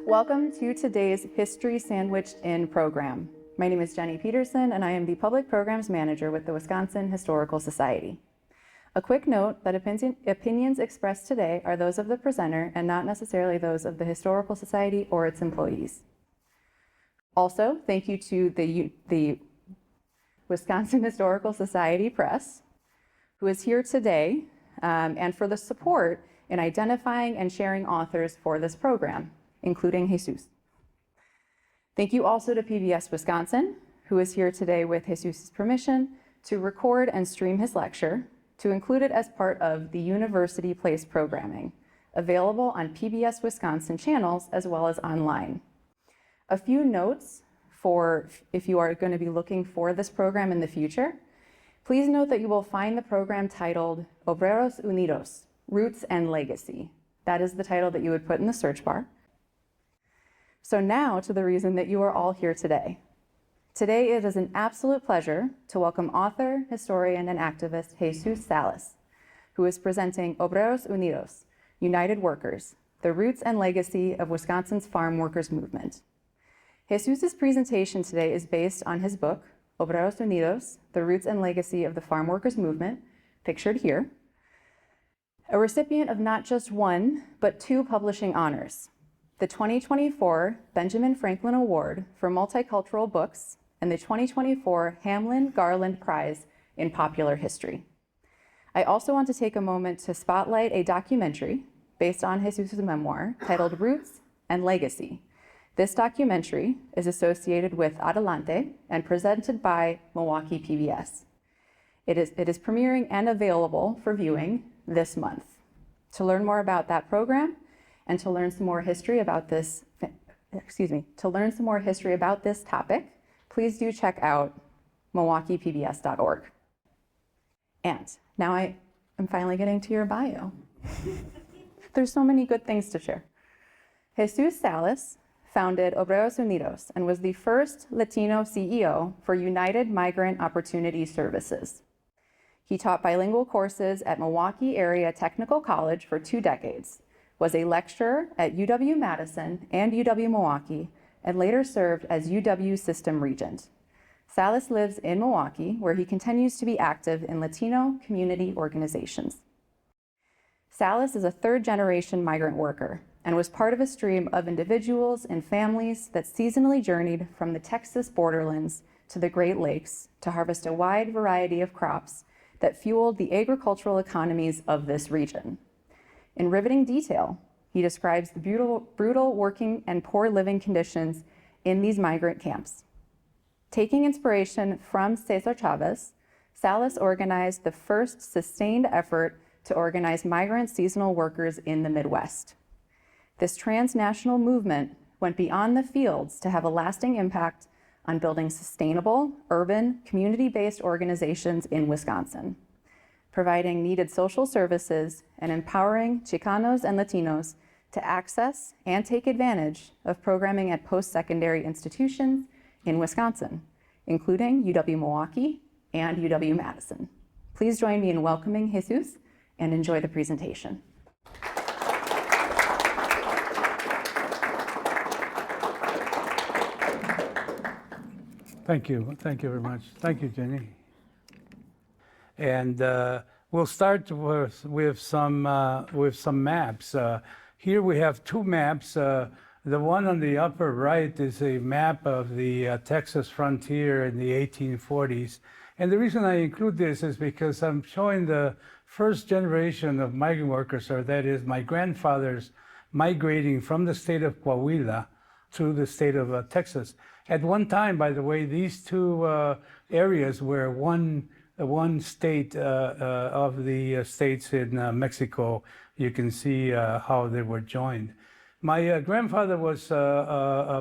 Welcome to today's History Sandwiched In program. My name is Jenny Peterson, and I am the Public Programs Manager with the Wisconsin Historical Society. A quick note that opinions expressed today are those of the presenter and not necessarily those of the Historical Society or its employees. Also, thank you to the Wisconsin Historical Society Press, who is here today, and for the support in identifying and sharing authors for this program, including Jesus. Thank you also to PBS Wisconsin, who is here today with Jesus' permission to record and stream his lecture, to include it as part of the University Place programming, available on PBS Wisconsin channels as well as online. A few notes for if you are going to be looking for this program in the future. Please note that you will find the program titled Obreros Unidos, Roots and Legacy. That is the title that you would put in the search bar. So now to the reason that you are all here today. Today it is an absolute pleasure to welcome author, historian, and activist Jesus Salas, who is presenting Obreros Unidos, United Workers, the Roots and Legacy of Wisconsin's Farm Workers Movement. Jesus' presentation today is based on his book, Obreros Unidos, the Roots and Legacy of the Farm Workers Movement, pictured here, a recipient of not just one, but two publishing honors, the 2024 Benjamin Franklin Award for Multicultural Books and the 2024 Hamlin Garland Prize in Popular History. I also want to take a moment to spotlight a documentary based on Jesus' memoir titled Roots and Legacy. This documentary is associated with Adelante and presented by Milwaukee PBS. It is premiering and available for viewing this month. To learn more about that program and to learn some more history about this, topic, please do check out milwaukeepbs.org. And now I am finally getting to your bio. There's so many good things to share. Jesus Salas founded Obreros Unidos and was the first Latino CEO for United Migrant Opportunity Services. He taught bilingual courses at Milwaukee Area Technical College for 2 decades, was a lecturer at UW-Madison and UW-Milwaukee, and later served as UW System Regent. Salas lives in Milwaukee, where he continues to be active in Latino community organizations. Salas is a third-generation migrant worker and was part of a stream of individuals and families that seasonally journeyed from the Texas borderlands to the Great Lakes to harvest a wide variety of crops that fueled the agricultural economies of this region. In riveting detail, he describes the brutal working and poor living conditions in these migrant camps. Taking inspiration from Cesar Chavez, Salas organized the first sustained effort to organize migrant seasonal workers in the Midwest. This transnational movement went beyond the fields to have a lasting impact on building sustainable, urban, community-based organizations in Wisconsin, providing needed social services and empowering Chicanos and Latinos to access and take advantage of programming at post-secondary institutions in Wisconsin, including UW-Milwaukee and UW-Madison. Please join me in welcoming Jesus and enjoy the presentation. Thank you very much. Thank you, Jenny. And we'll start with some maps. Here we have 2 maps. The one on the upper right is a map of the Texas frontier in the 1840s. And the reason I include this is because I'm showing the first generation of migrant workers, or that is my grandfathers migrating from the state of Coahuila to the state of Texas. At one time, by the way, these 2 areas were one state of the states in Mexico. You can see how they were joined. My grandfather was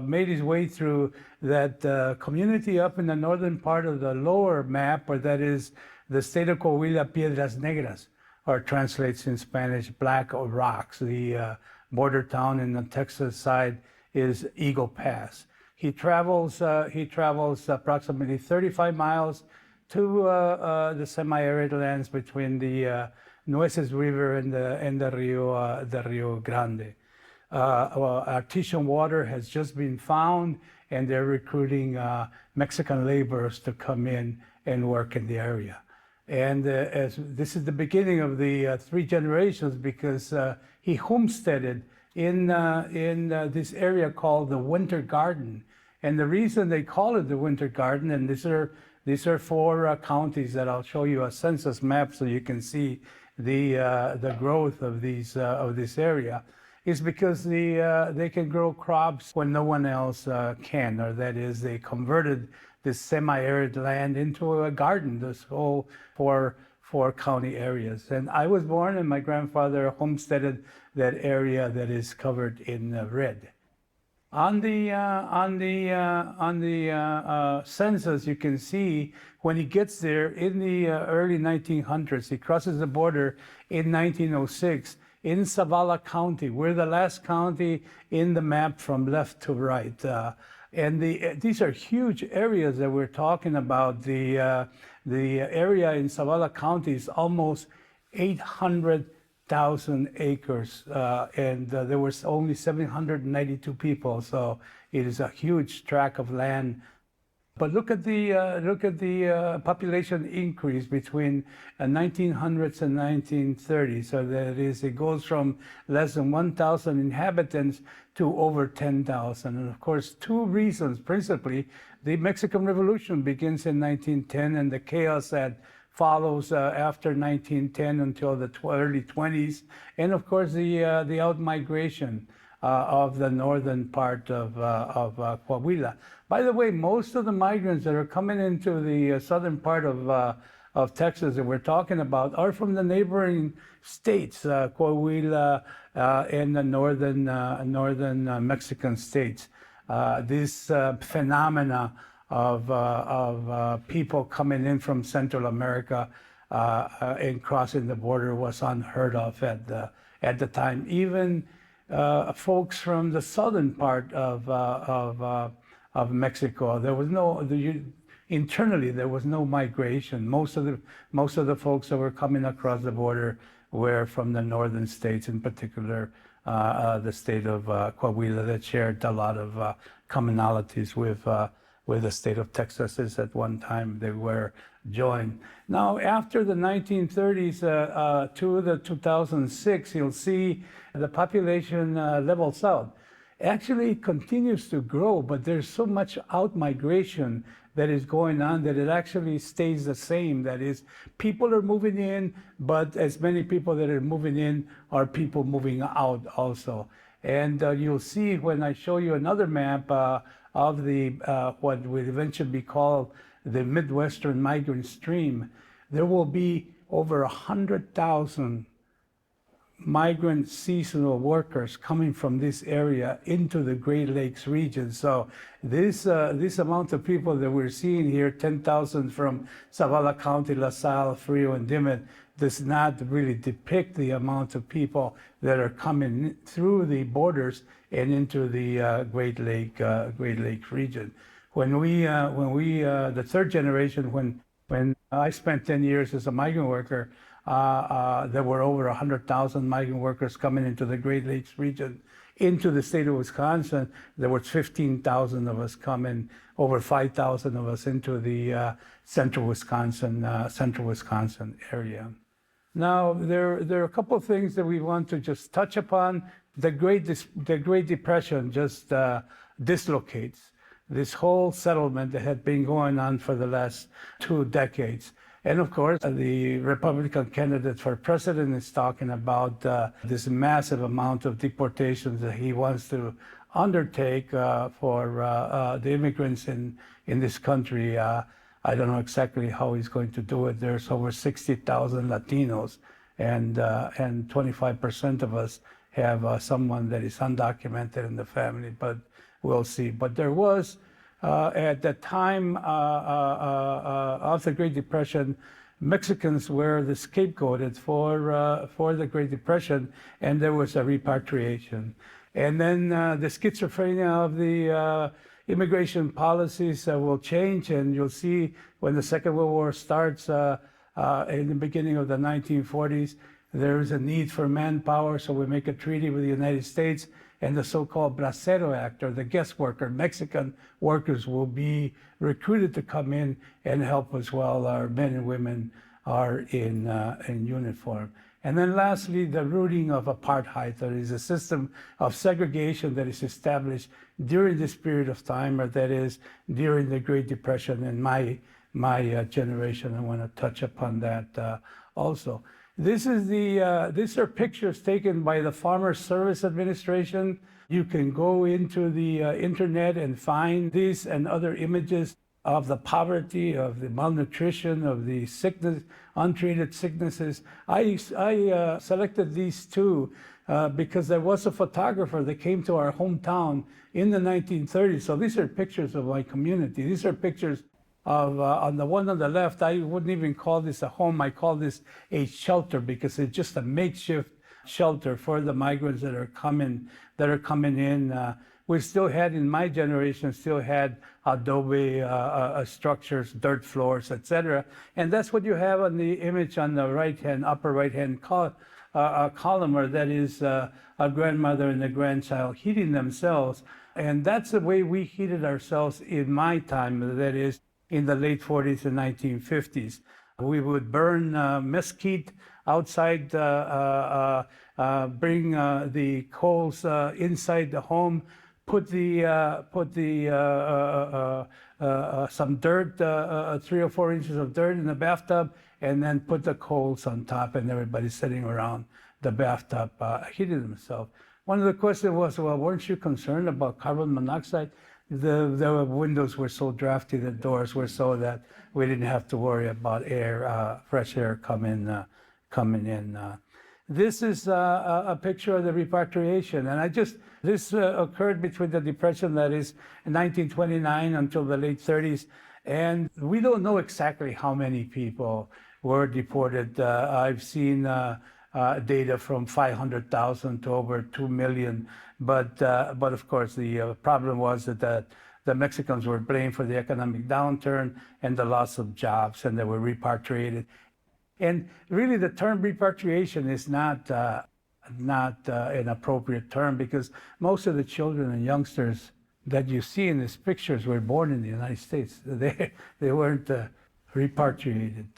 made his way through that community up in the northern part of the lower map, or that is the state of Coahuila, Piedras Negras, or translates in Spanish, black or rocks. The border town in the Texas side is Eagle Pass. He travels approximately 35 miles to the semi-arid lands between the Nueces River and the Rio Grande. artesian water has just been found, and they're recruiting Mexican laborers to come in and work in the area. And as this is the beginning of the three generations, because he homesteaded in this area called the Winter Garden. And the reason they call it the Winter Garden, and these are four counties that I'll show you a census map so you can see the growth of this area, is because they can grow crops when no one else can, or that is, they converted this semi-arid land into a garden, this whole four county areas. And I was born, and my grandfather homesteaded that area that is covered in red. On the census, you can see when he gets there in the early 1900s, he crosses the border in 1906 in Zavala County. We're the last county in the map from left to right. And these are huge areas that we're talking about. The area in Zavala County is almost 800,000 acres, and there was only 792 people. So it is a huge tract of land. But look at the population increase between 1900s and 1930. So that is, it goes from less than 1,000 inhabitants to over 10,000. And of course, two reasons principally: the Mexican Revolution begins in 1910, and the chaos that follows after 1910 until the early 20s, and of course the out-migration of the northern part of Coahuila. By the way, most of the migrants that are coming into the southern part of Texas that we're talking about are from the neighboring states, Coahuila and the northern Mexican states. This phenomena of people coming in from Central America and crossing the border was unheard of at the time. Even folks from the southern part of Mexico, there was internally there was no migration. Most of the folks that were coming across the border were from the northern states, in particular the state of Coahuila, that shared a lot of commonalities with the state of Texas. Is at one time they were joined. Now, after the 1930s to the 2006, you'll see the population levels out. Actually, it continues to grow, but there's so much out-migration that is going on that it actually stays the same. That is, people are moving in, but as many people that are moving in are people moving out also. And you'll see when I show you another map of the what would eventually be called the Midwestern Migrant Stream, there will be over 100,000 migrant seasonal workers coming from this area into the Great Lakes region. So this amount of people that we're seeing here, 10,000 from Zavala County, La Salle, Frio, and Dimmitt, does not really depict the amount of people that are coming through the borders and into the Great Lake region. When the third generation, when I spent 10 years as a migrant worker, there were over 100,000 migrant workers coming into the Great Lakes region. Into the state of Wisconsin, there was 15,000 of us coming, over 5,000 of us into the central Wisconsin area. Now, there are a couple of things that we want to just touch upon. The Great Depression just dislocates this whole settlement that had been going on for the last 2 decades. And of course, the Republican candidate for president is talking about this massive amount of deportations that he wants to undertake for the immigrants in this country. I don't know exactly how he's going to do it. There's over 60,000 Latinos, and 25% of us have someone that is undocumented in the family, but we'll see. But there was, at the time of the Great Depression, Mexicans were the scapegoated for the Great Depression, and there was a repatriation. And then the schizophrenia of the immigration policies will change, and you'll see when the Second World War starts in the beginning of the 1940s, there is a need for manpower, so we make a treaty with the United States, and the so-called Bracero Act, or the guest worker, Mexican workers will be recruited to come in and help us while our men and women are in uniform. And then lastly, the rooting of apartheid. That is a system of segregation that is established during this period of time, or that is during the Great Depression in my generation. I want to touch upon that also. These are pictures taken by the Farmer Service Administration. You can go into the internet and find these and other images of the poverty, of the malnutrition, of the sickness, untreated sicknesses. I selected these two because there was a photographer that came to our hometown in the 1930s. So these are pictures of my community. These are pictures of, on the one on the left, I wouldn't even call this a home. I call this a shelter because it's just a makeshift shelter for the migrants that are coming in. We still had, in my generation, still had adobe structures, dirt floors, etc. And that's what you have on the image on the right-hand, upper right-hand column, where that is a grandmother and a grandchild heating themselves. And that's the way we heated ourselves in my time, that is in the late 40s and 1950s. We would burn mesquite outside, bring the coals inside the home, put some dirt, 3 or 4 inches of dirt in the bathtub, and then put the coals on top, and everybody sitting around the bathtub heating themselves. One of the questions was, well, weren't you concerned about carbon monoxide? The windows were so drafty, the doors were so that we didn't have to worry about air, fresh air coming in. This is a picture of the repatriation, and this occurred between the Depression, that is, in 1929 until the late 30s, and we don't know exactly how many people were deported. I've seen data from 500,000 to over 2 million, but of course the problem was that the Mexicans were blamed for the economic downturn and the loss of jobs, and they were repatriated. And really, the term repatriation is not an appropriate term, because most of the children and youngsters that you see in these pictures were born in the United States. They weren't repatriated.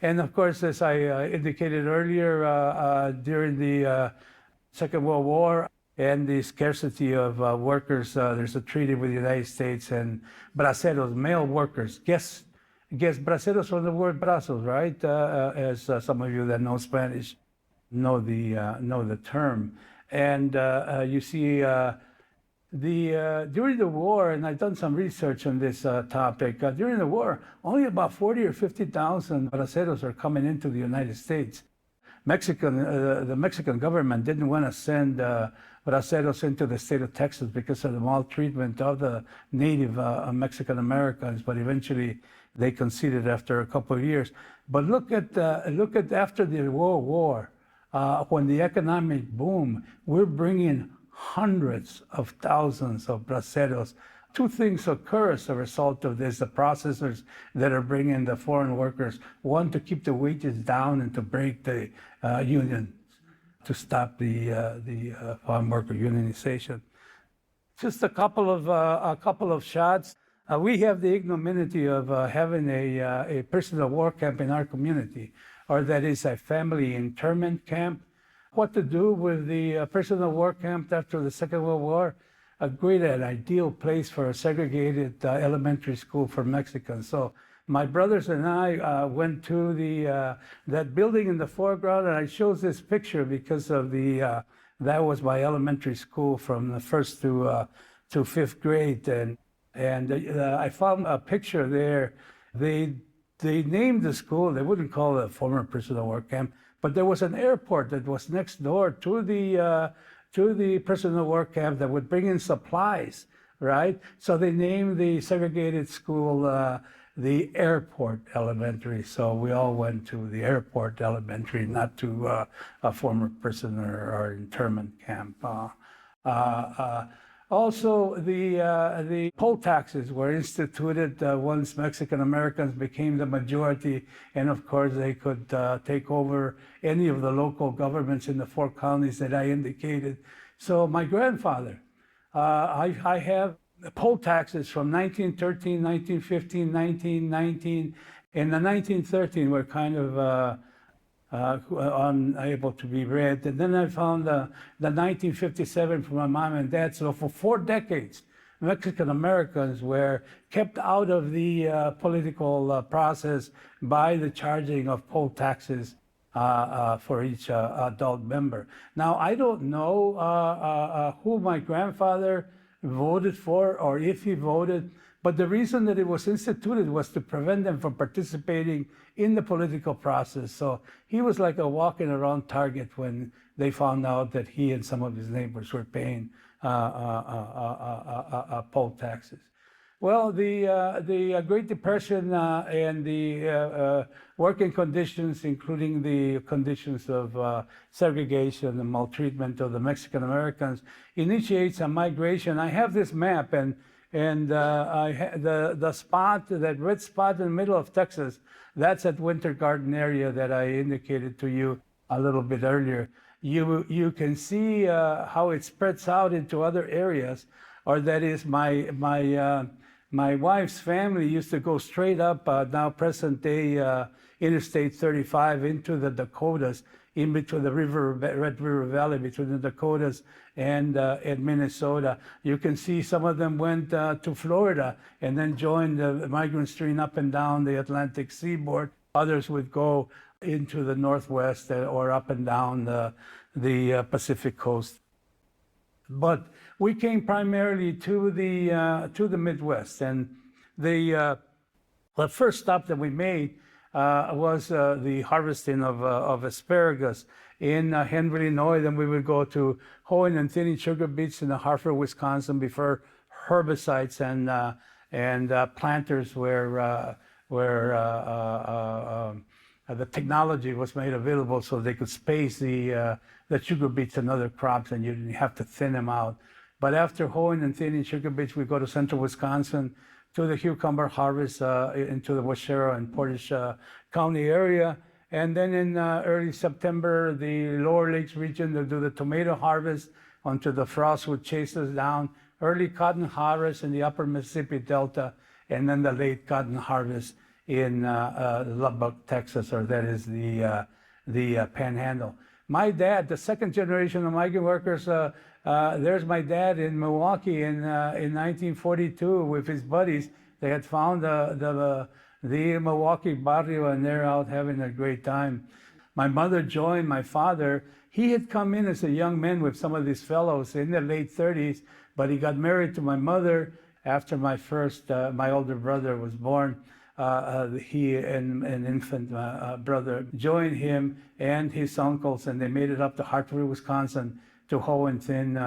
And of course, as I indicated earlier, during the Second World War and the scarcity of workers, there's a treaty with the United States and braceros, male workers, guess braceros from the word brazos, right? As some of you that know Spanish know the term. And you see during the war, and I've done some research on this topic, during the war, only about 40 or 50,000 braceros are coming into the United States. The Mexican government didn't want to send braceros into the state of Texas because of the maltreatment of the native Mexican Americans, but eventually they conceded after a couple of years. But look at after the World War, when the economic boom, we're bringing hundreds of thousands of braceros. Two things occur as a result of this: the processors that are bringing the foreign workers, one, to keep the wages down and to break the union, to stop the farm worker unionization. Just a couple of shots. We have the ignominy of having a prisoner of war camp in our community, or that is a family internment camp. What to do with the prisoner of war camp after the Second World War? A great and ideal place for a segregated elementary school for Mexicans. So my brothers and I went to that building in the foreground, and I chose this picture because of that was my elementary school from the first to 5th grade, and I found a picture there. They named the school. They wouldn't call it a former prisoner of war camp, but there was an airport that was next door to the prisoner of war camp that would bring in supplies, right? So they named the segregated school the Airport Elementary. So we all went to the Airport Elementary, not to a former prisoner or internment camp. Also, the poll taxes were instituted once Mexican Americans became the majority, and of course they could take over any of the local governments in the four counties that I indicated. So my grandfather, I have poll taxes from 1913, 1915, 1919, and the 1913 were kind of unable to be read. And then I found the 1957 from my mom and dad. So for 4 decades, Mexican Americans were kept out of the political process by the charging of poll taxes for each adult member. Now, I don't know who my grandfather voted for or if he voted, but the reason that it was instituted was to prevent them from participating in the political process. So he was like a walking around target when they found out that he and some of his neighbors were paying poll taxes. Well, the Great Depression and the working conditions, including the conditions of segregation and maltreatment of the Mexican Americans, initiates a migration. I have this map, and the spot, that red spot in the middle of Texas, that's at Winter Garden area that I indicated to you a little bit earlier. You can see how it spreads out into other areas, or that is my wife's family used to go straight up, now present day Interstate 35 into the Dakotas, in between the Red River Valley, between the Dakotas and Minnesota. You can see some of them went to Florida and then joined the migrant stream up and down the Atlantic seaboard. Others would go into the Northwest or up and down the Pacific coast. But we came primarily to the Midwest, and the first stop that we made was the harvesting of asparagus in Henry, Illinois. Then we would go to Hohen and Thinning sugar beets in Hartford, Wisconsin, before herbicides and planters were the technology was made available, so they could space the sugar beets and other crops, and you didn't have to thin them out. But after Hohen and Thinning sugar beets, we go to central Wisconsin to the cucumber harvest into the Waushara and Portage County area. And then in early September, the Lower Lakes region, they'll do the tomato harvest until the frost would chase us down. Early cotton harvest in the upper Mississippi Delta, and then the late cotton harvest in Lubbock, Texas, or that is the Panhandle. My dad, the second generation of migrant workers, there's my dad in Milwaukee in 1942 with his buddies. They had found the Milwaukee barrio, and they're out having a great time. My mother joined my father. He had come in as a young man with some of these fellows in their late 30s, but he got married to my mother after my older brother was born. He and an infant brother joined him and his uncles, and they made it up to Hartford, Wisconsin, to hoe and thin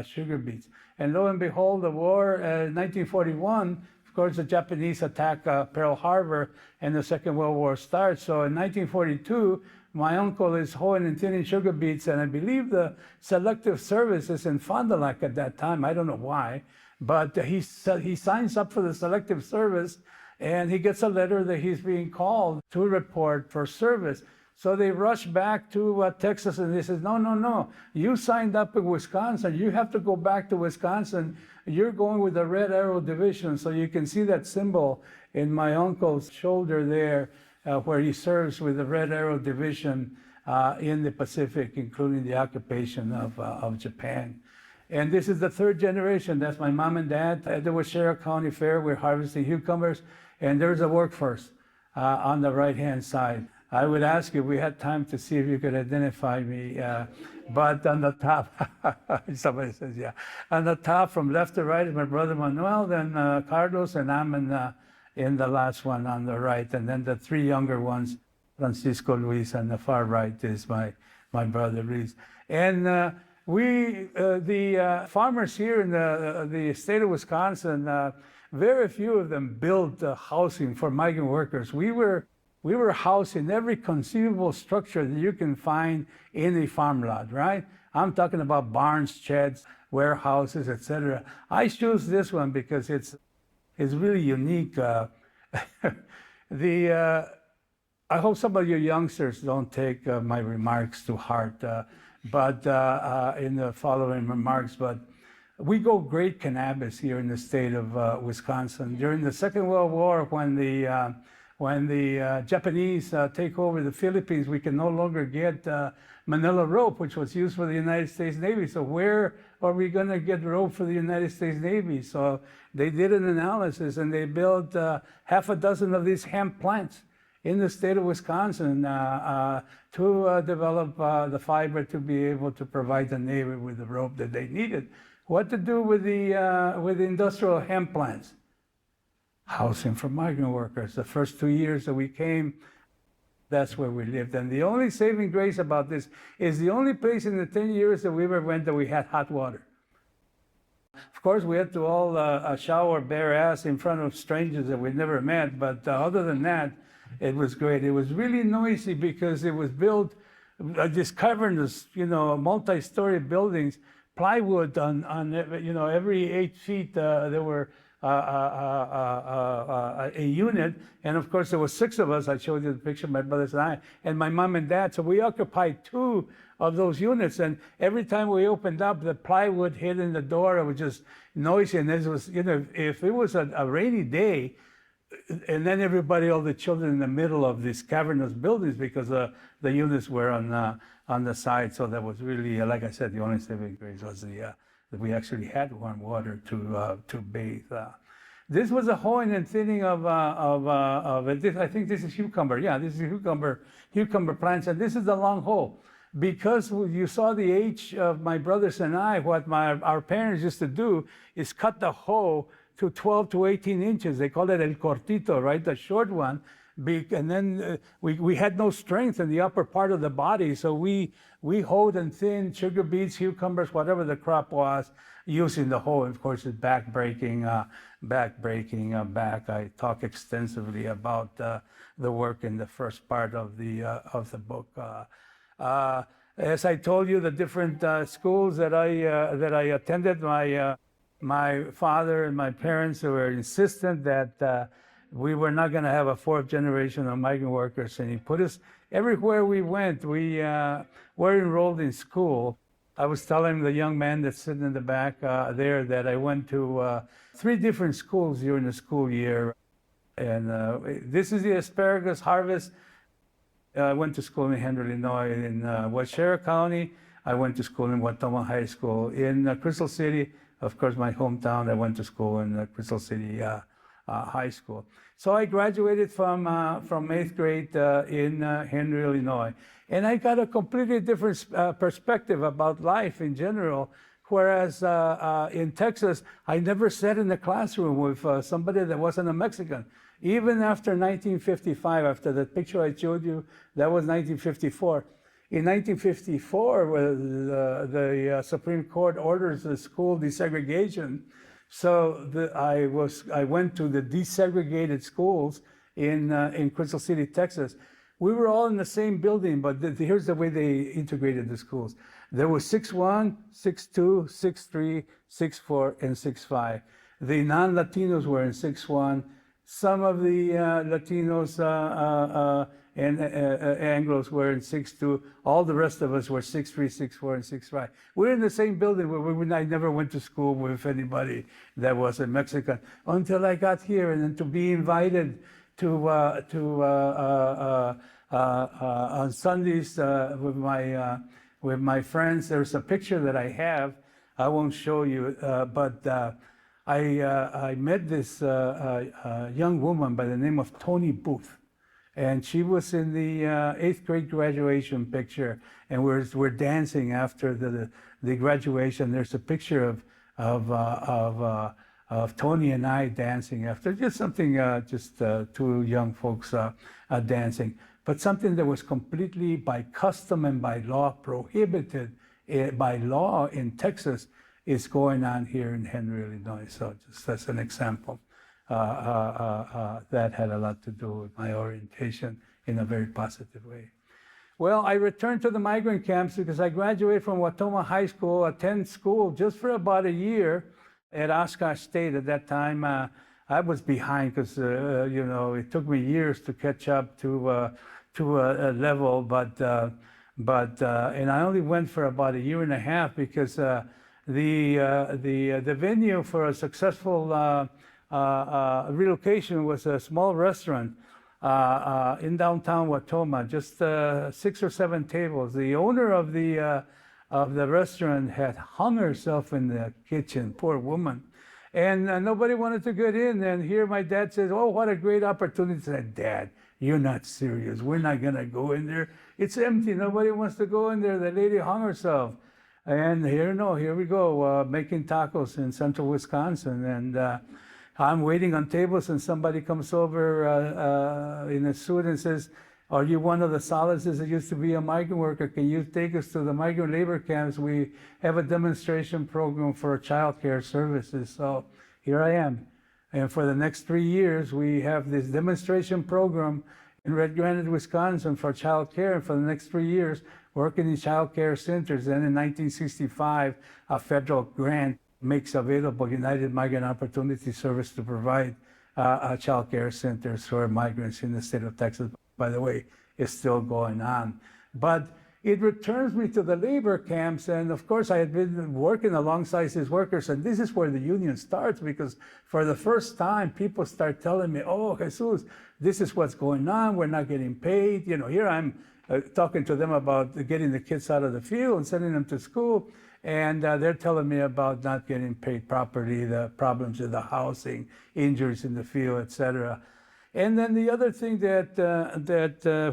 sugar beets. And lo and behold, the war, 1941, of course, the Japanese attack Pearl Harbor, and the Second World War starts. So in 1942, my uncle is hoeing and thinning sugar beets, and I believe the Selective Service is in Fond du Lac at that time. I don't know why, but he signs up for the Selective Service, and he gets a letter that he's being called to report for service. So they rush back to Texas, and they says, no, you signed up in Wisconsin. You have to go back to Wisconsin. You're going with the Red Arrow Division. So you can see that symbol in my uncle's shoulder there, where he serves with the Red Arrow Division in the Pacific, including the occupation of Japan. And this is the third generation. That's my mom and dad. At the Waushara County Fair, we're harvesting cucumbers, and there's a workforce on the right-hand side. I would ask if we had time to see if you could identify me, but on the top, somebody says, yeah. On the top from left to right is my brother Manuel, then Carlos, and I'm in the last one on the right. And then the three younger ones, Francisco, Luis, and the far right is my brother Luis. And the farmers here in the state of Wisconsin, very few of them built housing for migrant workers. We were housed in every conceivable structure that you can find in a farm lot, right? I'm talking about barns, sheds, warehouses, etc. I choose this one because it's really unique. I hope some of your youngsters don't take my remarks to heart, but in the following remarks. But we go great cannabis here in the state of Wisconsin. During the Second World War, when the Japanese take over the Philippines, we can no longer get Manila rope, which was used for the United States Navy. So where are we going to get rope for the United States Navy? So they did an analysis and they built half a dozen of these hemp plants in the state of Wisconsin to develop the fiber to be able to provide the Navy with the rope that they needed. What to do with the industrial hemp plants? Housing for migrant workers. The first 2 years that we came, that's where we lived. And the only saving grace about this is the only place in the 10 years that we ever went that we had hot water. Of course, we had to all shower bare ass in front of strangers that we'd never met, but other than that, it was great. It was really noisy because it was built, this cavernous, multi-story buildings, plywood on every 8 feet there were a unit, and of course there were 6 of us. I showed you the picture, my brothers and I, and my mom and dad. So we occupied 2 of those units, and every time we opened up, the plywood hit in the door. It was just noisy, and this was, if it was a rainy day, and then all the children in the middle of these cavernous buildings because the units were on the side. So that was really, like I said, the only saving grace was that we actually had warm water to bathe. This was a hoeing and thinning of this, I think this is cucumber. Yeah, this is cucumber plants, and this is the long hoe. Because you saw the age of my brothers and I, what our parents used to do is cut the hoe to 12 to 18 inches. They call it el cortito, right? The short one. And then we had no strength in the upper part of the body, so we hoed and thinned sugar beets, cucumbers, whatever the crop was, using the hoe. Of course, it's back breaking. I talk extensively about the work in the first part of the book. As I told you, the different schools that I attended, my father and my parents were insistent that we were not going to have a 4th generation of migrant workers, and he put us everywhere we went. We were enrolled in school. I was telling the young man that's sitting in the back there that I went to 3 different schools during the school year. And this is the asparagus harvest. I went to school in Henry, Illinois, in Waushara County. I went to school in Wautoma High School. In Crystal City, of course, my hometown, I went to school in Crystal City High School. So I graduated from 8th grade in Henry, Illinois. And I got a completely different perspective about life in general. Whereas in Texas, I never sat in the classroom with somebody that wasn't a Mexican. Even after 1955, after the picture I showed you, that was 1954. In 1954, the Supreme Court orders the school desegregation. So I went to the desegregated schools in Crystal City, Texas. We were all in the same building, but here's the way they integrated the schools. There was 6-1, 6-2, 6-3, 6-4, and 6-5. The non-Latinos were in 6-1. Some of the Latinos and Anglos were in 6-2. All the rest of us were 6-3, 6-4, and 6-5. We're in the same building, but I never went to school with anybody that was a Mexican until I got here, and then to be invited to on Sundays with my friends. There's a picture that I have. I won't show you, but I met this young woman by the name of Tony Booth, and she was in the 8th grade graduation picture, and we're dancing after the graduation. There's a picture of Tony and I dancing after just something, 2 young folks dancing, but something that was completely by custom and by law prohibited by law in Texas is going on here in Henry, Illinois. So just as an example, that had a lot to do with my orientation in a very positive way. Well, I returned to the migrant camps because I graduated from Watoma High School, attended school just for about a year at Oshkosh State. At that time, I was behind because it took me years to catch up to a level, and I only went for about a year and a half because the venue for a successful relocation was a small restaurant in downtown Watoma, just 6 or 7 tables. The owner of the restaurant had hung herself in the kitchen, poor woman. And nobody wanted to get in. And here my dad says, "Oh, what a great opportunity." I said, "Dad, you're not serious. We're not going to go in there. It's empty. Nobody wants to go in there. The lady hung herself." And here we go, making tacos in central Wisconsin. And I'm waiting on tables, and somebody comes over in a suit and says, "Are you one of the Solaces that used to be a migrant worker? Can you take us to the migrant labor camps? We have a demonstration program for child care services." So here I am. And for the next 3 years, we have this demonstration program in Red Granite, Wisconsin for child care. And for the next 3 years, working in child care centers. Then in 1965, a federal grant makes available United Migrant Opportunity Service to provide child care centers for migrants in the state of Texas. By the way, is still going on. But it returns me to the labor camps. And of course, I had been working alongside these workers. And this is where the union starts, because for the first time, people start telling me, "Oh, Jesus, this is what's going on. We're not getting paid." Here I'm talking to them about getting the kids out of the field and sending them to school. And they're telling me about not getting paid properly, the problems with the housing, injuries in the field, etc. And then the other thing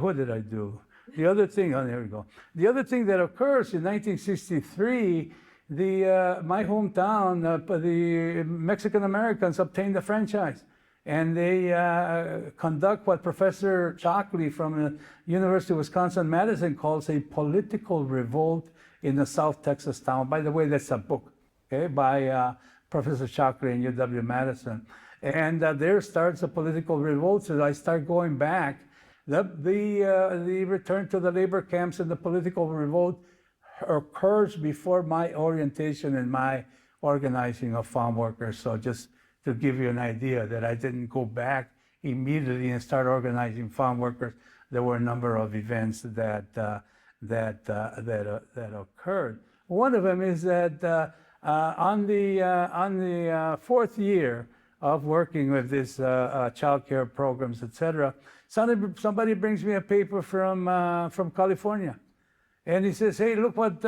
what did I do? The other thing, there we go. The other thing that occurs in 1963, my hometown, the Mexican Americans obtained a franchise. And they conduct what Professor Shockley from the University of Wisconsin-Madison calls a political revolt in a South Texas town. By the way, that's a book, okay, by Professor Shockley and UW-Madison. And there starts a political revolt. So I start going back. The return to the labor camps and the political revolt occurs before my orientation and my organizing of farm workers. So just to give you an idea that I didn't go back immediately and start organizing farm workers, there were a number of events that occurred. One of them is that on the 4th year of working with this child care programs, etc., somebody brings me a paper from California. And he says, "Hey, look what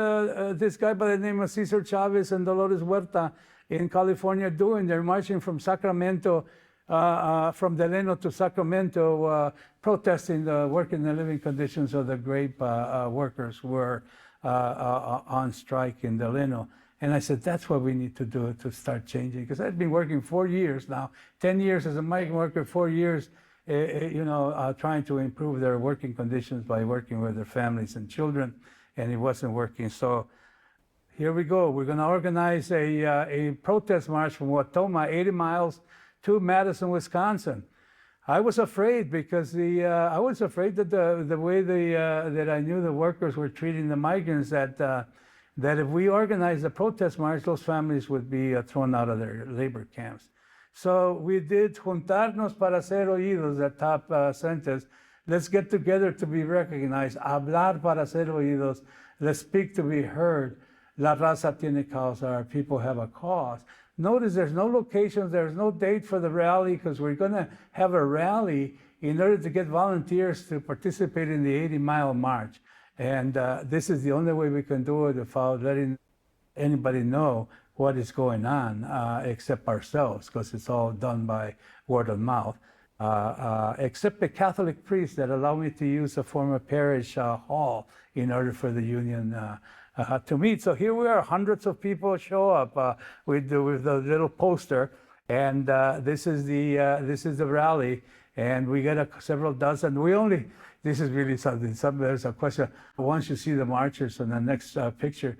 this guy by the name of Cesar Chavez and Dolores Huerta in California are doing. They're marching from Sacramento, from Delano to Sacramento, protesting the working and living conditions of the grape workers who were on strike in Delano." And I said, "That's what we need to do to start changing." Because I've been working 4 years now, 10 years as a migrant worker, 4 years, trying to improve their working conditions by working with their families and children, and it wasn't working. So here we go. We're going to organize a protest march from Watoma, 80 miles to Madison, Wisconsin. I was afraid because I was afraid that the way that I knew the workers were treating the migrants, that if we organized a protest march, those families would be thrown out of their labor camps. So we did juntarnos para ser oídos, the top sentence. Let's get together to be recognized. Hablar para ser oídos. Let's speak to be heard. La raza tiene causa. Our people have a cause. Notice there's no locations, there's no date for the rally, because we're going to have a rally in order to get volunteers to participate in the 80-mile march. And this is the only way we can do it without letting anybody know what is going on, except ourselves, because it's all done by word of mouth. Except the Catholic priests that allow me to use a former parish hall in order for the union to meet. So here we are, hundreds of people show up with the little poster, and this is the rally, and we get several dozen. This is really something. There's a question. Once you see the marchers on the next picture,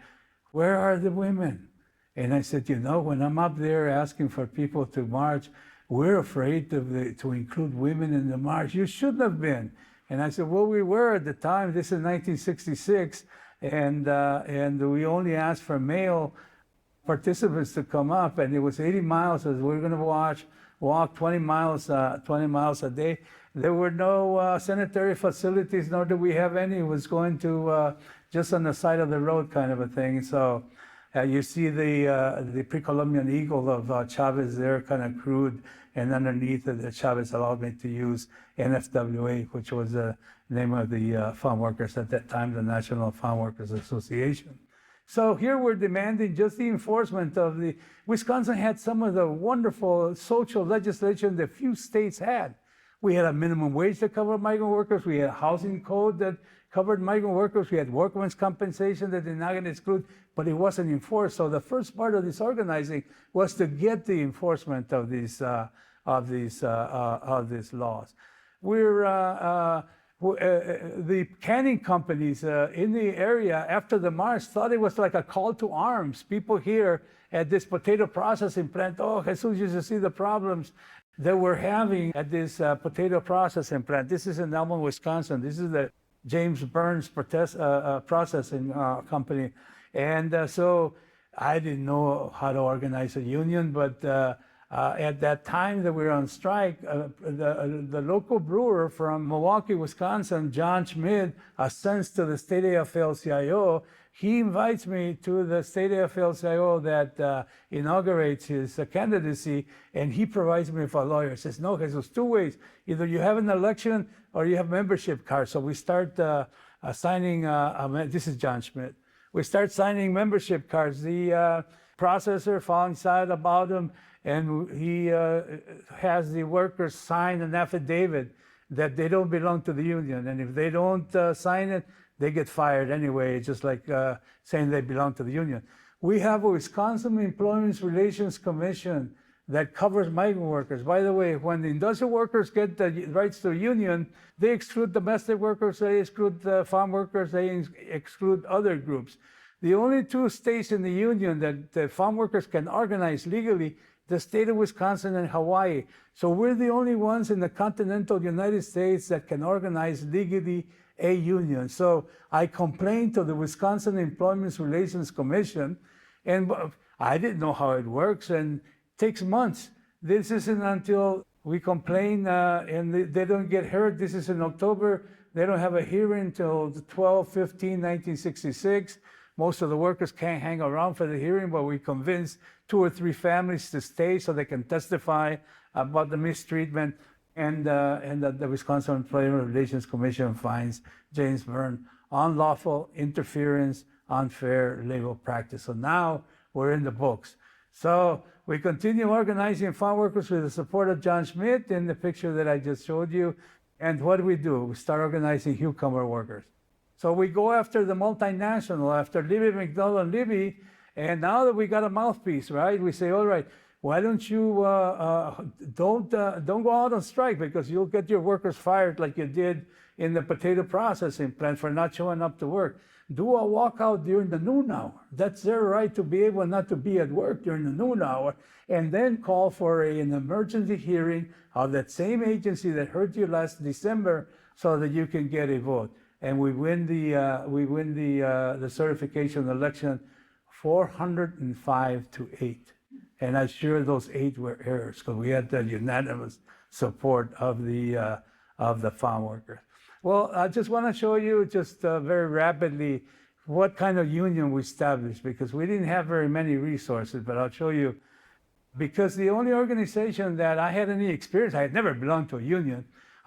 where are the women? And I said, when I'm up there asking for people to march, we're afraid to include women in the march. You shouldn't have been. And I said, well, we were at the time, this is 1966, and we only asked for male participants to come up, and it was 80 miles, as we're going to walk 20 miles a day. There were no sanitary facilities, nor did we have any. It was going to just on the side of the road kind of a thing. So you see the pre-Columbian eagle of Chavez there, kind of crude, and underneath it, Chavez allowed me to use NFWA, which was the name of the farm workers at that time, the National Farm Workers Association. So here we're demanding just the enforcement of the, Wisconsin had some of the wonderful social legislation that few states had. We had a minimum wage that covered migrant workers. We had a housing code that covered migrant workers. We had workmen's compensation that did not exclude, but it wasn't enforced. So the first part of this organizing was to get the enforcement of these laws. The canning companies in the area after the march thought it was like a call to arms. People here at this potato processing plant, oh, Jesus used to see the problems that we're having at this potato processing plant. This is in Elmwood, Wisconsin. This is the James Burns processing company. And so I didn't know how to organize a union, but at that time that we were on strike, the local brewer from Milwaukee, Wisconsin, John Schmidt, ascends to the state AFL-CIO. He invites me to the state AFL-CIO that inaugurates his candidacy, and he provides me with a lawyer. He says, no, Jesus, two ways. Either you have an election or you have membership cards. So we start signing, this is John Schmidt. We start signing membership cards. The processor finds out about them, and he has the workers sign an affidavit that they don't belong to the union. And if they don't sign it, they get fired anyway, just like saying they belong to the union. We have a Wisconsin Employment Relations Commission that covers migrant workers. By the way, when the industrial workers get the rights to a union, they exclude domestic workers, they exclude farm workers, they exclude other groups. The only two states in the union that the farm workers can organize legally, the state of Wisconsin and Hawaii. So we're the only ones in the continental United States that can organize legally a union. So I complained to the Wisconsin Employment Relations Commission, and I didn't know how it works, and it takes months. This isn't until we complain and they don't get heard. This is in October. They don't have a hearing until 12/15/1966. Most of the workers can't hang around for the hearing, but we convinced 2 or 3 families to stay so they can testify about the mistreatment. And the Wisconsin Employment Relations Commission finds James Burns unlawful interference, unfair labor practice. So now we're in the books. So we continue organizing farm workers with the support of John Schmidt in the picture that I just showed you. And what do? We start organizing cucumber workers. So we go after the multinational, after Libby McDonald Libby, and now that we got a mouthpiece, right? We say, all right, why don't you don't go out on strike, because you'll get your workers fired like you did in the potato processing plant for not showing up to work. Do a walkout during the noon hour. That's their right to be able not to be at work during the noon hour, and then call for an emergency hearing of that same agency that heard you last December so that you can get a vote. And we win the certification election 405-8. And I'm sure those 8 were errors, because we had the unanimous support of the farm workers. Well, I just want to show you just very rapidly what kind of union we established, because we didn't have very many resources, but I'll show you. Because the only organization that I had any experience, I had never belonged to a union,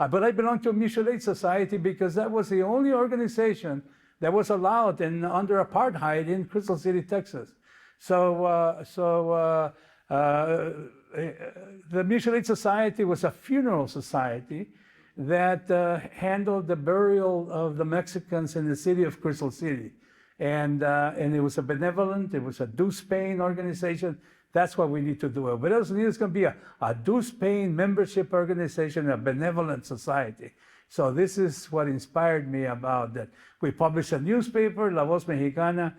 but I belonged to a mutual aid society, because that was the only organization that was allowed under apartheid in Crystal City, Texas. So the Mutual Aid Society was a funeral society that handled the burial of the Mexicans in the city of Crystal City. And it was a benevolent, it was a dues-paying organization. That's what we need to do. But it doesn't mean it's going to be a dues-paying membership organization, a benevolent society. So this is what inspired me about that. We published a newspaper, La Voz Mexicana.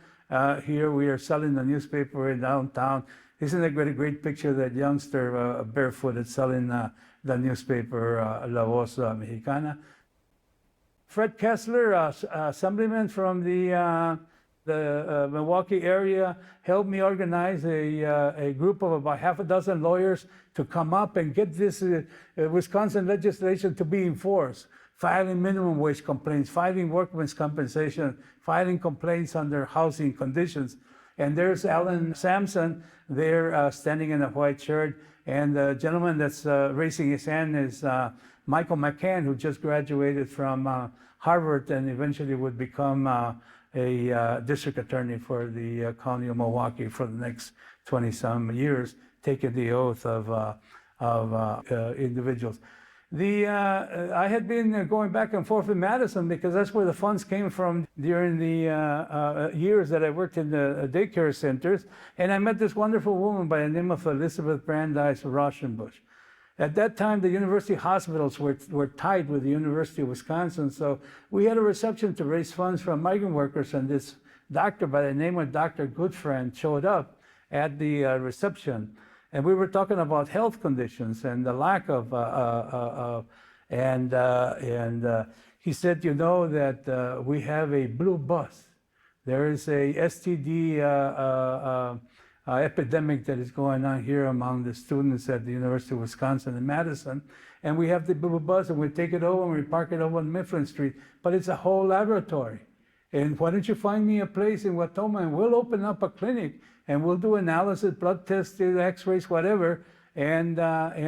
Here we are selling the newspaper in downtown. Isn't it a great picture of that youngster barefooted selling the newspaper La Voz Mexicana? Fred Kessler, assemblyman from the Milwaukee area, helped me organize a group of about half a dozen lawyers to come up and get this Wisconsin legislation to be enforced. Filing minimum wage complaints, filing workmen's compensation, filing complaints under housing conditions. And there's Alan Sampson there standing in a white shirt. And the gentleman that's raising his hand is Michael McCann, who just graduated from Harvard and eventually would become a district attorney for the county of Milwaukee for the next 20-some years, taking the oath of individuals. I had been going back and forth in Madison because that's where the funds came from during the years that I worked in the daycare centers. And I met this wonderful woman by the name of Elizabeth Brandeis Rauschenbusch. At that time, the university hospitals were tied with the University of Wisconsin. So we had a reception to raise funds from migrant workers. And this doctor by the name of Dr. Goodfriend showed up at the reception. And we were talking about health conditions and the lack of, he said, you know that we have a blue bus. There is a STD epidemic that is going on here among the students at the University of Wisconsin in Madison. And we have the blue bus and we take it over and we park it over on Mifflin Street, but it's a whole laboratory. And why don't you find me a place in Wautoma and we'll open up a clinic and we'll do analysis, blood tests, x-rays, whatever. And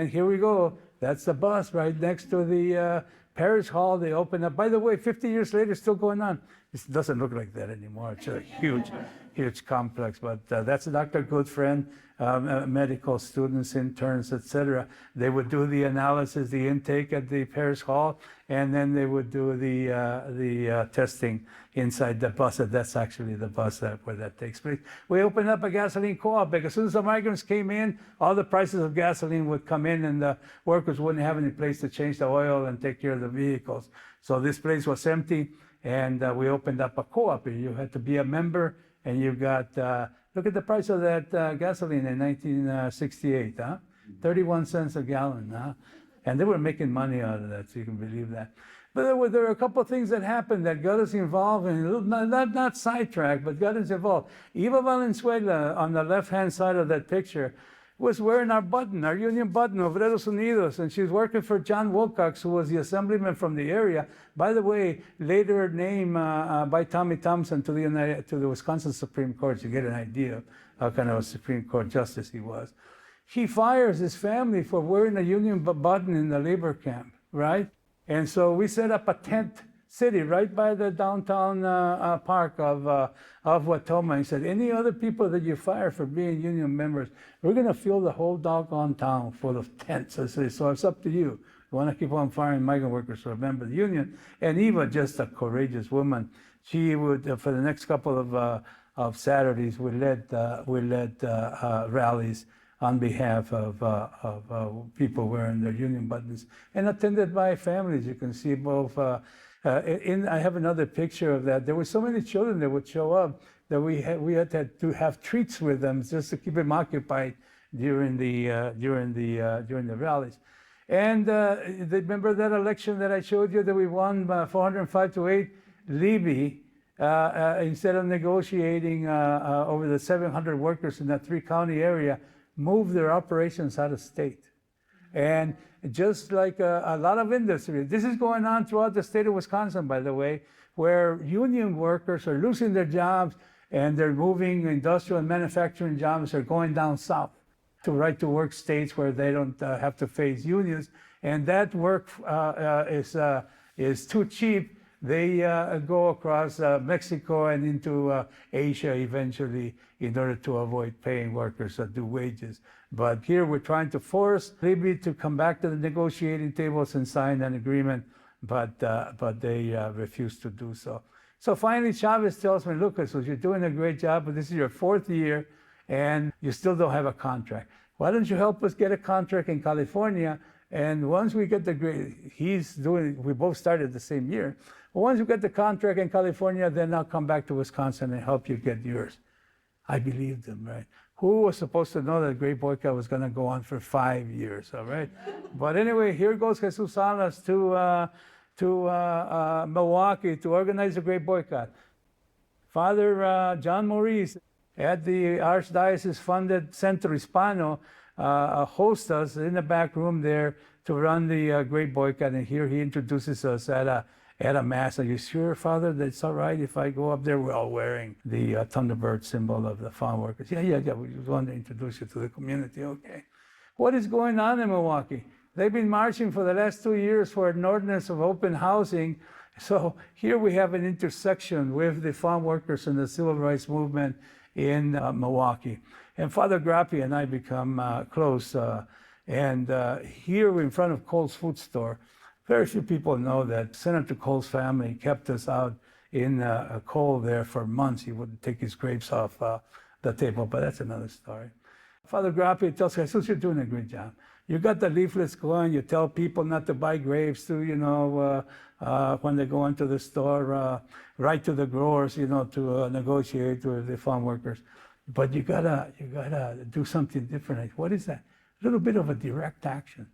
here we go. That's the bus right next to the Parish Hall. They open up. By the way, 50 years later, still going on. It doesn't look like that anymore. It's a huge complex. But that's Dr. Goodfriend, medical students, interns, etc. They would do the analysis, the intake at the Parish Hall, and then they would do the testing inside the bus. And that's actually the bus where that takes place. We opened up a gasoline co-op because as soon as the migrants came in, all the prices of gasoline would come in and the workers wouldn't have any place to change the oil and take care of the vehicles. So this place was empty, and we opened up a co-op. You had to be a member, and you got, look at the price of that gasoline in 1968, huh? 31 cents a gallon, huh? And they were making money out of that, so you can believe that. But there were a couple of things that happened that got us involved, and not sidetracked, but got us involved. Eva Valenzuela, on the left-hand side of that picture, was wearing our button, our union button, Obreros Unidos, and she was working for John Wilcox, who was the assemblyman from the area. By the way, later named by Tommy Thompson to the Wisconsin Supreme Court, to get an idea of how kind of a Supreme Court justice he was. He fires his family for wearing a union button in the labor camp, right? And so we set up a tent city right by the downtown park of Wautoma. He said, any other people that you fire for being union members, we're going to fill the whole doggone town full of tents. I said, so it's up to you. You want to keep on firing migrant workers to a member of the union? And Eva, just a courageous woman, she would, for the next couple of Saturdays, we led rallies on behalf of people wearing their union buttons and attended by families. You can see both. I have another picture of that. There were so many children that would show up that we had to have treats with them just to keep them occupied during the rallies. And remember that election that I showed you that we won 405-8? Libby, instead of negotiating over the 700 workers in that 3-county area, moved their operations out of state. And just like a lot of industry, this is going on throughout the state of Wisconsin, by the way, where union workers are losing their jobs and they're moving industrial and manufacturing jobs are going down south to right-to-work states where they don't have to face unions. And that work is too cheap. They go across Mexico and into Asia eventually in order to avoid paying workers due wages. But here we're trying to force Libby to come back to the negotiating tables and sign an agreement, but they refuse to do so. So finally, Chavez tells me, Lucas, so you're doing a great job, but this is your 4th year and you still don't have a contract. Why don't you help us get a contract in California? And once we get the grade, we both started the same year. Well, once you get the contract in California, then I'll come back to Wisconsin and help you get yours. I believed him, right? Who was supposed to know that Great Boyka was going to go on for 5 years, all right? But anyway, here goes Jesus Salas to Milwaukee to organize a great boycott. Father John Maurice at the Archdiocese-funded Centro Hispano host us in the back room there to run the great boycott. And here he introduces us at a mass. Are you sure, Father, that it's all right if I go up there? We're all wearing the Thunderbird symbol of the farm workers. Yeah. We just want to introduce you to the community. Okay. What is going on in Milwaukee? They've been marching for the last 2 years for an ordinance of open housing. So here we have an intersection with the farm workers and the civil rights movement in Milwaukee. And Father Grappi and I become close. And here in front of Cole's Food Store, very few people know that Senator Cole's family kept us out in Cole there for months. He wouldn't take his grapes off the table, but that's another story. Father Grappi tells Jesus, you're doing a great job. You got the leaflets going. You tell people not to buy grapes to, when they go into the store, write to the growers, to negotiate with the farm workers. But you gotta do something different. What is that? A little bit of a direct action.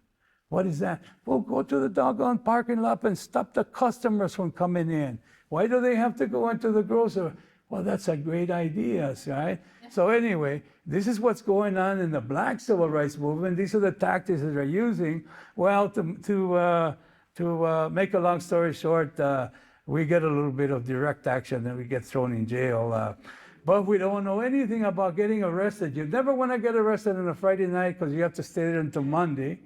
What is that? Well, go to the doggone parking lot and stop the customers from coming in. Why do they have to go into the grocery? Well, that's a great idea, right? So anyway, this is what's going on in the Black civil rights movement. These are the tactics that they're using. Well, to make a long story short, we get a little bit of direct action and we get thrown in jail. But we don't know anything about getting arrested. You never want to get arrested on a Friday night because you have to stay there until Monday,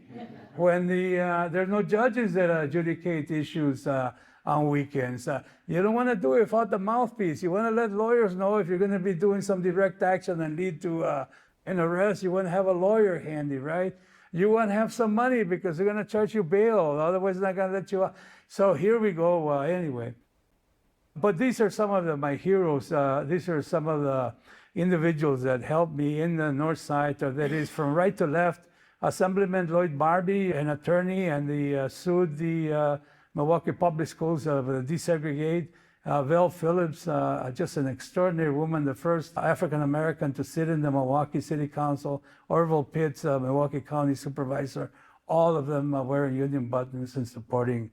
when there's no judges that adjudicate issues on weekends. You don't want to do it without the mouthpiece. You want to let lawyers know if you're going to be doing some direct action and lead to an arrest. You want to have a lawyer handy, right? You want to have some money because they're going to charge you bail. Otherwise, they're not going to let you out. So here we go. Anyway. But these are some of my heroes. These are some of the individuals that helped me in the North Side, that is from right to left. Assemblyman Lloyd Barbie, an attorney, and sued the Milwaukee Public Schools of desegregate. Val Phillips, just an extraordinary woman, the first African-American to sit in the Milwaukee City Council. Orville Pitts, Milwaukee County Supervisor, all of them wearing union buttons and supporting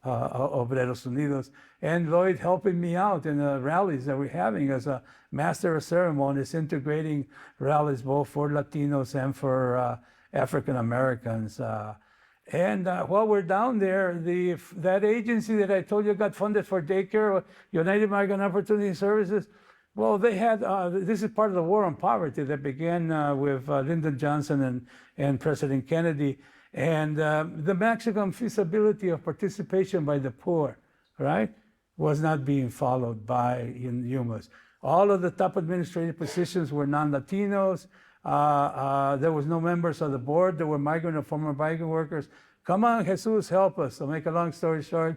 Obreros Unidos. And Lloyd helping me out in the rallies that we're having as a master of ceremonies, integrating rallies both for Latinos and for African Americans. And while we're down there, that agency that I told you got funded for daycare, United Migrant Opportunity Services, well, they had, this is part of the war on poverty that began with Lyndon Johnson and President Kennedy, and the maximum feasibility of participation by the poor, right, was not being followed by UMAS. All of the top administrative positions were non-Latinos. There was no members of the board. There were migrant or former migrant workers. Come on, Jesus, help us. To make a long story short,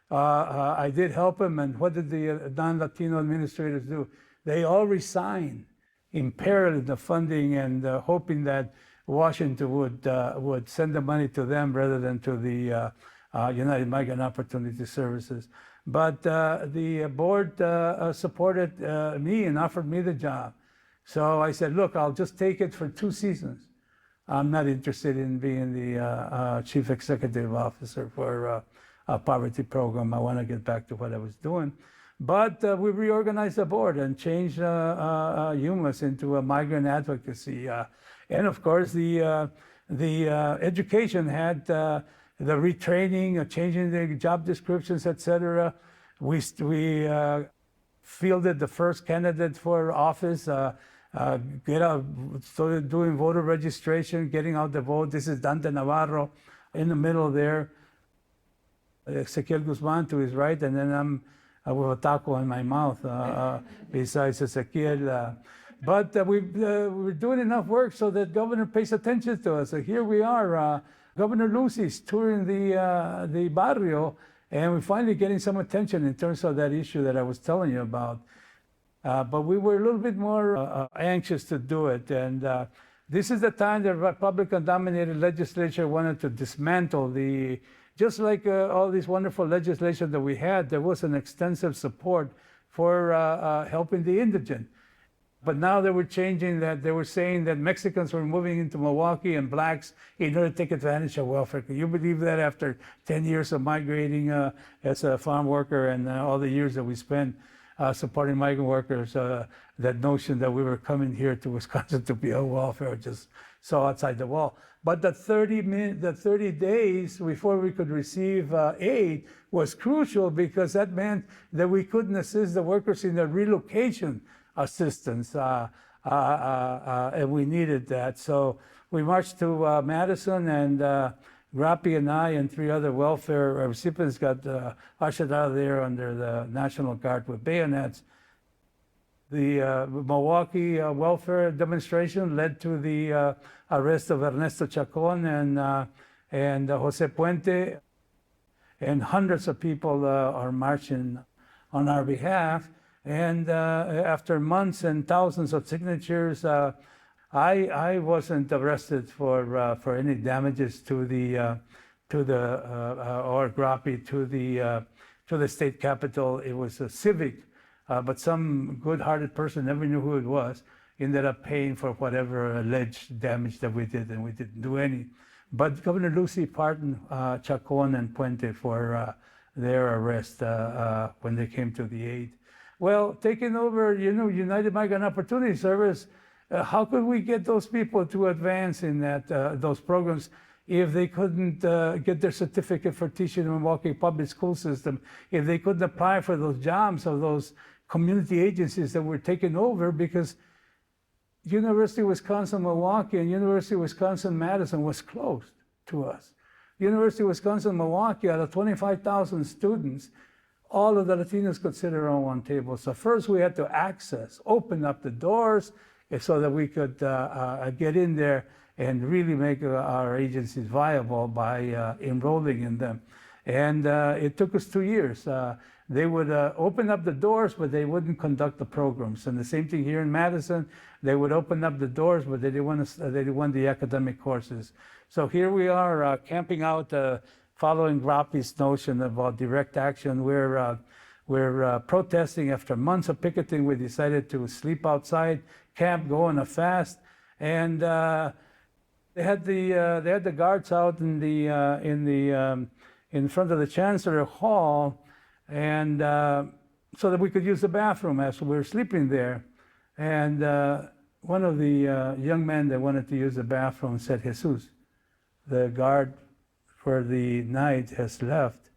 I did help him. And what did the non-Latino administrators do? They all resigned, impaired the funding and hoping that Washington would send the money to them rather than to the United Migrant Opportunity Services. But the board supported me and offered me the job. So I said, look, I'll just take it for 2 seasons. I'm not interested in being the chief executive officer for a poverty program. I want to get back to what I was doing. But we reorganized the board and changed UMAS into a migrant advocacy. And of course, the education had the retraining, changing the job descriptions, etc. We fielded the first candidate for office, started doing voter registration, getting out the vote. This is Dante Navarro in the middle there. Ezequiel Guzman to his right, and then I'm with a taco in my mouth besides Ezequiel. But we're doing enough work so that governor pays attention to us. So here we are, Governor Lucy's touring the barrio, and we're finally getting some attention in terms of that issue that I was telling you about. But we were a little bit more anxious to do it. And this is the time the Republican-dominated legislature wanted to dismantle just like all this wonderful legislation that we had, there was an extensive support for helping the indigent. But now they were changing that. They were saying that Mexicans were moving into Milwaukee and blacks in order to take advantage of welfare. Can you believe that after 10 years of migrating as a farm worker and all the years that we spent supporting migrant workers, that notion that we were coming here to Wisconsin to be on welfare just so outside the wall. But the 30 days before we could receive aid was crucial because that meant that we couldn't assist the workers in their relocation assistance, and we needed that. So we marched to Madison, and Grappi and I and 3 other welfare recipients got ushered out of there under the National Guard with bayonets. The Milwaukee welfare demonstration led to the arrest of Ernesto Chacon and Jose Puente, and hundreds of people are marching on our behalf. And after months and thousands of signatures, I wasn't arrested for any damages to the or Grappi to the state capitol. It was a civic, but some good-hearted person, never knew who it was, ended up paying for whatever alleged damage that we did, and we didn't do any. But Governor Lucy pardoned Chacon and Puente for their arrest when they came to the aid. Well, taking over, United Migrant Opportunity Service, how could we get those people to advance in those programs if they couldn't get their certificate for teaching in the Milwaukee Public School System, if they couldn't apply for those jobs of those community agencies that were taken over because University of Wisconsin-Milwaukee and University of Wisconsin-Madison was closed to us. University of Wisconsin-Milwaukee, out of 25,000 students, all of the Latinos could sit around one table. So first we had to open up the doors so that we could get in there and really make our agencies viable by enrolling in them. And it took us 2 years. They would open up the doors, but they wouldn't conduct the programs. And the same thing here in Madison, they would open up the doors, but they didn't want the academic courses. So here we are camping out, following Grappi's notion about direct action. We're protesting. After months of picketing, we decided to sleep outside, camp, go on a fast, and they had the guards out in front of the Chancellor Hall, and so that we could use the bathroom as we were sleeping there. And one of the young men that wanted to use the bathroom said, "Jesus, the guard for the night has left,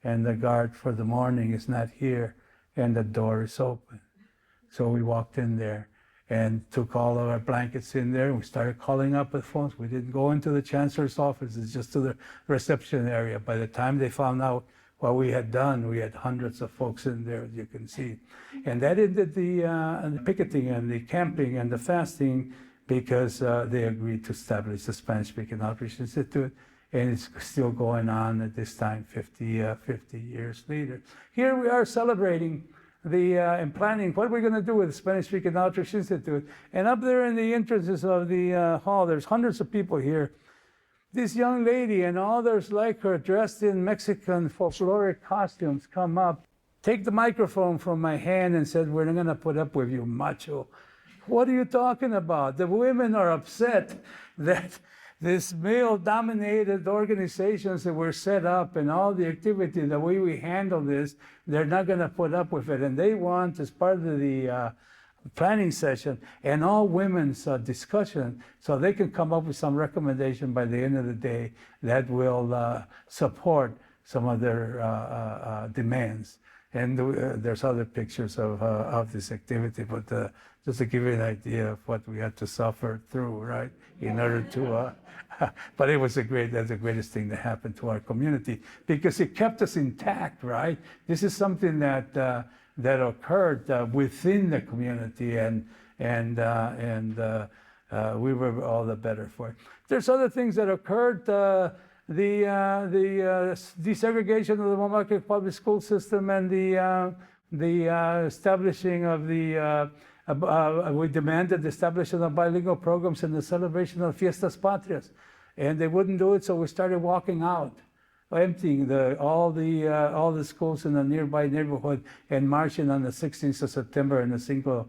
and the guard for the morning is not here, and the door is open." So we walked in there and took all of our blankets in there, and we started calling up the phones. We didn't go into the Chancellor's office, it's just to the reception area. By the time they found out what we had done, we had hundreds of folks in there, as you can see. And that ended the picketing and the camping and the fasting, because they agreed to establish the Spanish-Speaking Outreach Institute, and it's still going on at this time, 50 years later. Here we are celebrating and planning what we're going to do with the Spanish-Speaking Outreach Institute. And up there in the entrances of the hall, there's hundreds of people here. This young lady and others like her, dressed in Mexican folkloric costumes, come up, take the microphone from my hand and said, "We're not going to put up with you, macho." What are you talking about? The women are upset that this male-dominated organizations that were set up and all the activity, the way we handle this, they're not going to put up with it. And they want, as part of the planning session, an all-women's discussion, so they can come up with some recommendation by the end of the day that will support some of their demands. And there's other pictures of this activity, but just to give you an idea of what we had to suffer through, right, in order to, but it was that's the greatest thing that happened to our community, because it kept us intact, right? This is something that occurred within the community, and we were all the better for it. There's other things that occurred. The desegregation of the Milwaukee public school system, and the establishing of we demanded the establishment of bilingual programs and the celebration of Fiestas Patrias, and they wouldn't do it, so we started walking out emptying all the schools in the nearby neighborhood and marching on the 16th of September and the Cinco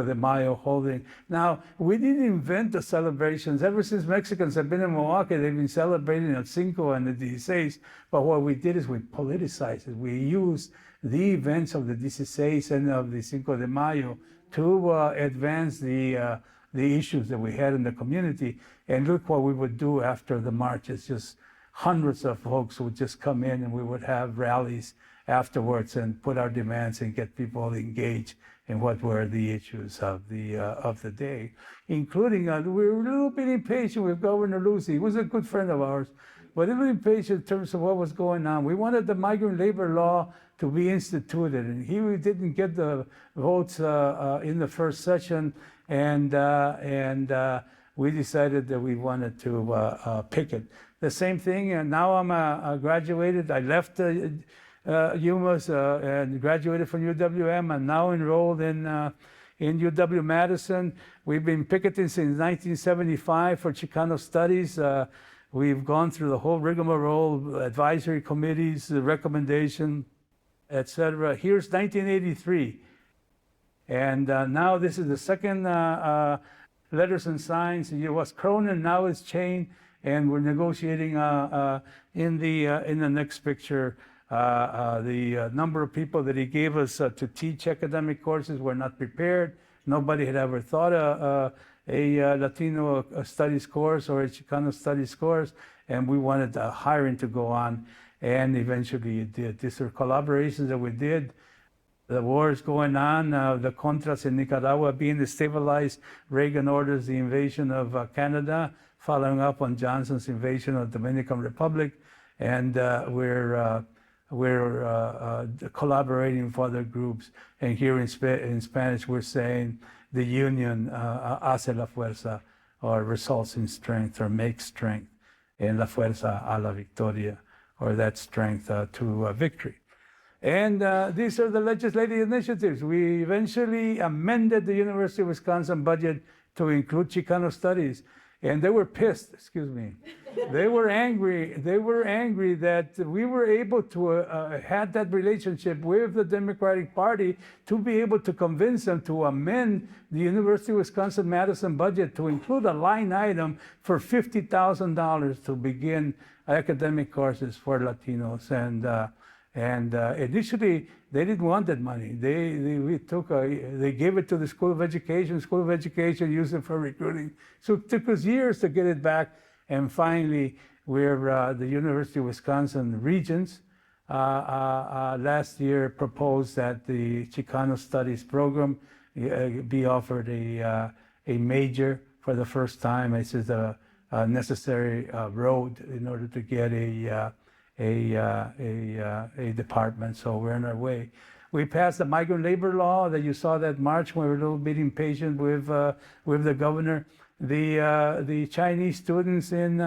de Mayo holding. Now, we didn't invent the celebrations. Ever since Mexicans have been in Milwaukee, they've been celebrating El Cinco and the 16. But what we did is we politicized it. We used the events of the 16 and of the Cinco de Mayo to advance the issues that we had in the community. And look what we would do after the marches. Just hundreds of folks would just come in, and we would have rallies afterwards and put our demands and get people engaged in what were the issues of the day, including we were a little bit impatient with Governor Lucy. He was a good friend of ours, but a little impatient in terms of what was going on. We wanted the migrant labor law to be instituted, and he didn't get the votes in the first session, and we decided that we wanted to picket. The same thing, and now I'm graduated. I left UMass and graduated from UWM. I'm now enrolled in UW-Madison. We've been picketing since 1975 for Chicano Studies. We've gone through the whole rigmarole, advisory committees, the recommendation, etc. Here's 1983. And now this is the second letters and signs. It was Cronin, now it's Chain, and we're negotiating in the next picture. The number of people that he gave us to teach academic courses were not prepared. Nobody had ever thought a Latino studies course or a Chicano studies course, and we wanted the hiring to go on, and eventually it did. These are collaborations that we did. The war is going on, the Contras in Nicaragua being destabilized. Reagan orders the invasion of Canada, following up on Johnson's invasion of the Dominican Republic, and we're collaborating with other groups. And here in Spanish, we're saying the union hace la fuerza, or results in strength, or makes strength, and la fuerza a la victoria, or that strength to victory. And these are the legislative initiatives. We eventually amended the University of Wisconsin budget to include Chicano studies. And they were pissed, excuse me. They were angry. They were angry that we were able to have that relationship with the Democratic Party to be able to convince them to amend the University of Wisconsin-Madison budget to include a line item for $50,000 to begin academic courses for Latinos. And initially, they didn't want that money. They gave it to the School of Education. School of Education used it for recruiting. So it took us years to get it back. And finally, we're the University of Wisconsin Regents last year proposed that the Chicano Studies program be offered a major for the first time. This is a necessary road in order to get a department, so we're on our way. We passed the migrant labor law that you saw that march when we were a little bit impatient with the governor. The Chinese students in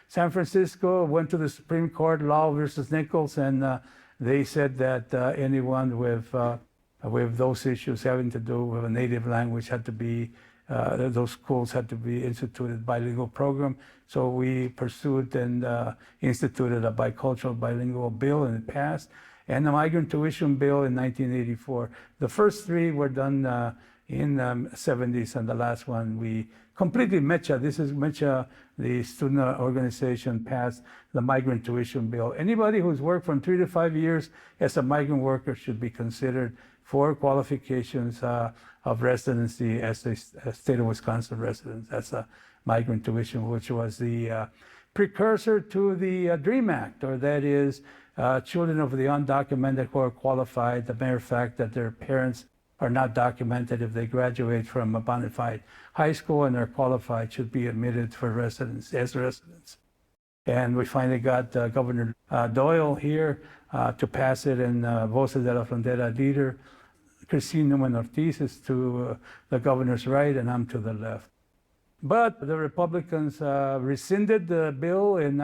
San Francisco went to the Supreme Court, Law versus Nichols, and they said that anyone with those issues having to do with a native language had to be those schools had to be instituted bilingual program. So we pursued and instituted a bicultural bilingual bill, and it passed. And the migrant tuition bill in 1984. The first three were done in the 70s, and the last one we completely MECHA. This is MECHA, the student organization, passed the migrant tuition bill. Anybody who's worked from 3 to 5 years as a migrant worker should be considered for qualifications of residency as a state of Wisconsin resident. That's a migrant tuition, which was the precursor to the DREAM Act, or that is children of the undocumented who are qualified. The mere fact that their parents are not documented, if they graduate from a bona fide high school and are qualified, should be admitted for residence as residents. And we finally got Governor Doyle here to pass it, and Voces de la Frontera leader Christine Newman Ortiz is to the governor's right, and I'm to the left. But the Republicans rescinded the bill in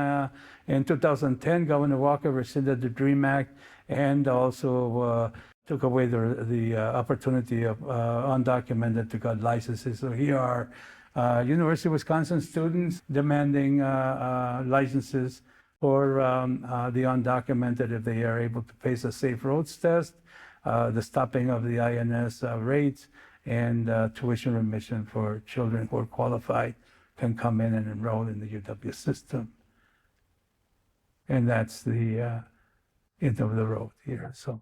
2010. Governor Walker rescinded the DREAM Act, and also took away the opportunity of undocumented to get licenses. So here are University of Wisconsin students demanding licenses for the undocumented if they are able to pace a safe roads test, the stopping of the INS rates, and tuition remission for children who are qualified can come in and enroll in the UW system. And that's the end of the road here. So